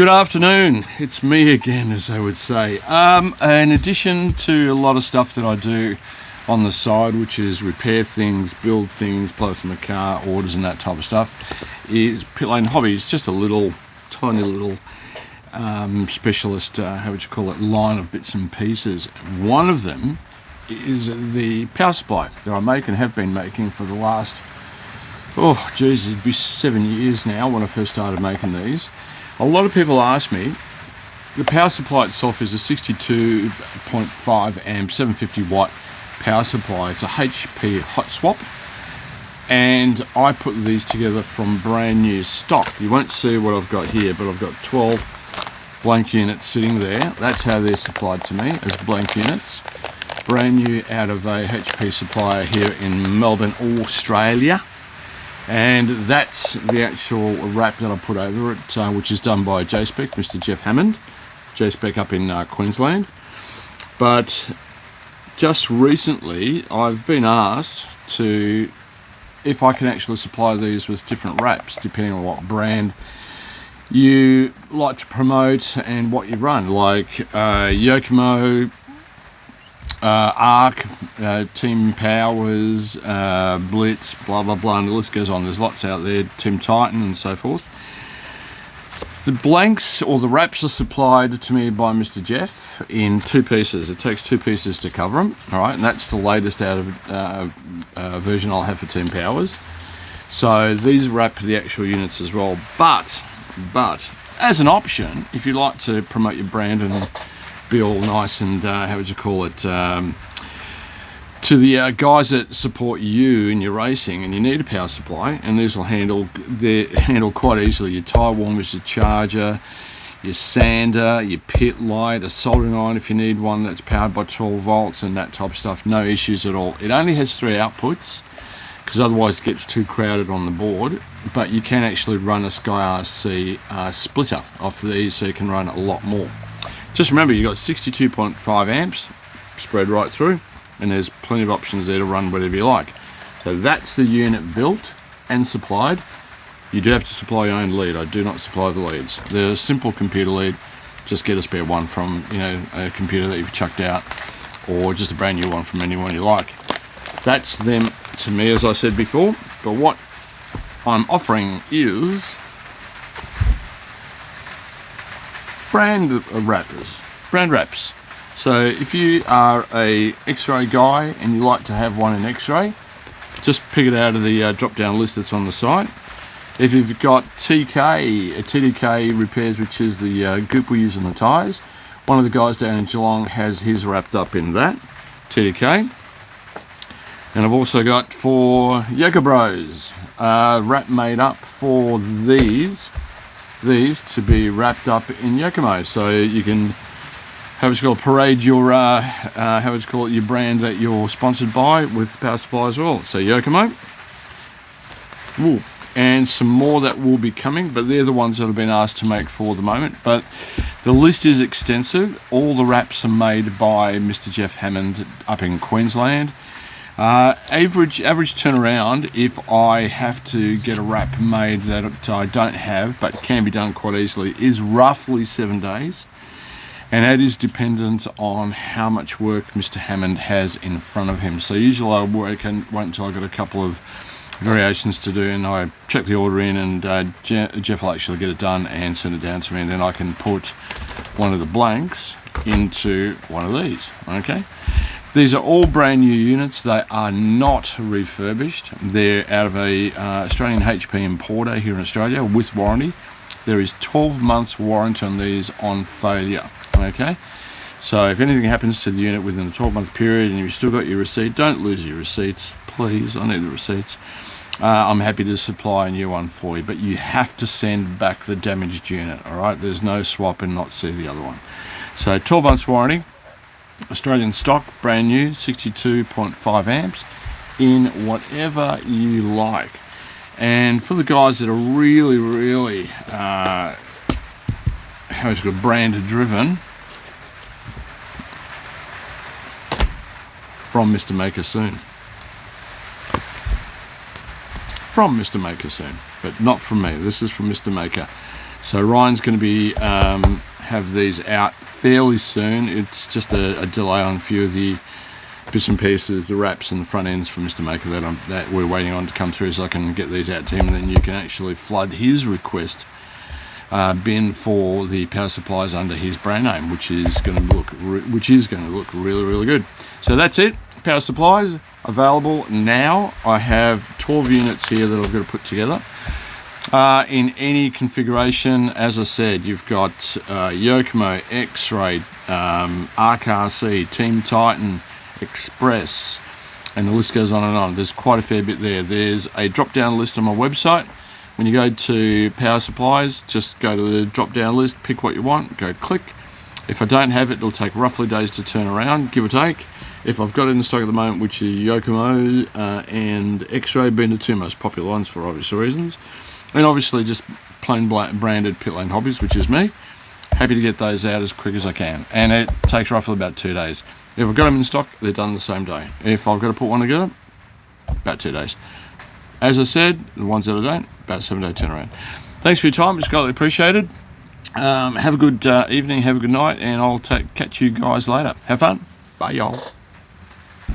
Good afternoon, it's me again, as they would say. In addition to a lot of stuff that I do on the side, which is repair things, build things, place my car, orders and that type of stuff, is Pit Lane Hobbies, just a little, tiny little specialist, line of bits and pieces. One of them is the power supply that I make and have been making for the last, it'd be 7 years now when I first started making these. A lot of people ask me, the power supply itself is a 62.5 amp, 750 watt power supply. It's a HP hot swap, and I put these together from brand new stock. You won't see what I've got here, but I've got 12 blank units sitting there. That's how they're supplied to me, as blank units. Brand new out of a HP supplier here in Melbourne, Australia. And that's the actual wrap that I put over it, which is done by JSpec, Mr. Jeff Hammond, JSpec up in Queensland. But just recently, I've been asked if I can actually supply these with different wraps, depending on what brand you like to promote and what you run, like Yokomo, Arc, Team Powers, Blitz, blah blah blah, and the list goes on. There's lots out there, Team Titan and so forth. The blanks or the wraps are supplied to me by Mr. Jeff in two pieces. It takes two pieces to cover them, all right, and that's the latest out of version I'll have for Team Powers. So these wrap the actual units as well, but as an option, if you like to promote your brand and be all nice and to the guys that support you in your racing, and you need a power supply, and these will handle quite easily your tire warmers, your charger, your sander, your pit light, a soldering iron if you need one that's powered by 12 volts and that type of stuff. No issues at all. It only has 3 outputs because otherwise it gets too crowded on the board, but you can actually run a Sky RC splitter off these, so you can run a lot more. Just remember, you've got 62.5 amps spread right through, and there's plenty of options there to run whatever you like. So that's the unit built and supplied. You do have to supply your own lead. I do not supply the leads. They're a simple computer lead. Just get a spare one from a computer that you've chucked out, or just a brand new one from anyone you like. That's them to me, as I said before. But what I'm offering is brand wraps. So if you are a X-ray guy and you like to have one in X-ray, just pick it out of the drop-down list that's on the site. If you've got TDK repairs, which is the goop we use on the tyres, one of the guys down in Geelong has his wrapped up in that TDK. And I've also got for Yoga Bros wrap made up for these to be wrapped up in Yokomo, so you can parade your your brand that you're sponsored by with power supply as well. So Yokomo, and some more that will be coming, but they're the ones that have been asked to make for the moment. But the list is extensive. All the wraps are made by Mr. Jeff Hammond up in Queensland. Average turnaround, if I have to get a wrap made that I don't have but can be done quite easily, is roughly 7 days, and that is dependent on how much work Mr. Hammond has in front of him. So usually I wait until I've got a couple of variations to do, and I check the order in, and Jeff will actually get it done and send it down to me, and then I can put one of the blanks into one of these. Okay. These are all brand new units. They are not refurbished. They're out of a Australian HP importer here in Australia with warranty. There is 12 months warranty on these on failure. Okay, so if anything happens to the unit within a 12-month period and you've still got your receipt, don't lose your receipts, please. I need the receipts. I'm happy to supply a new one for you, but you have to send back the damaged unit. All right, there's no swap and not see the other one. So 12 months warranty. Australian stock, brand new, 62.5 amps in whatever you like. And for the guys that are really brand driven, from Mr. Maker Soon. From Mr. Maker Soon, but not from me. This is from Mr. Maker. So Ryan's going to be have these out fairly soon. It's just a delay on a few of the bits and pieces, the wraps and the front ends from Mr. Maker that we're waiting on to come through, so I can get these out to him, and then you can actually flood his request bin for the power supplies under his brand name, which is going to look really, really good. So that's it. Power supplies available now. I have 12 units here that I've got to put together in any configuration. As I said, you've got Yokomo, X-Ray, RKC, Team Titan, Express, and the list goes on and on. There's quite a fair bit there. There's a drop down list on my website. When you go to power supplies, just go to the drop down list, pick what you want, go click. If I don't have it, it'll take roughly days to turn around, give or take. If I've got it in stock at the moment, which is Yokomo and X-Ray being the two most popular ones for obvious reasons, and obviously just plain branded Pitlane Hobbies, which is me, happy to get those out as quick as I can, and it takes roughly about 2 days. If I've got them in stock, they're done the same day. If I've got to put one together, about 2 days. As I said, the ones that I don't, about 7-day turnaround. Thanks for your time, it's greatly appreciated. Have a good evening, have a good night, and I'll catch you guys later. Have fun. Bye, y'all.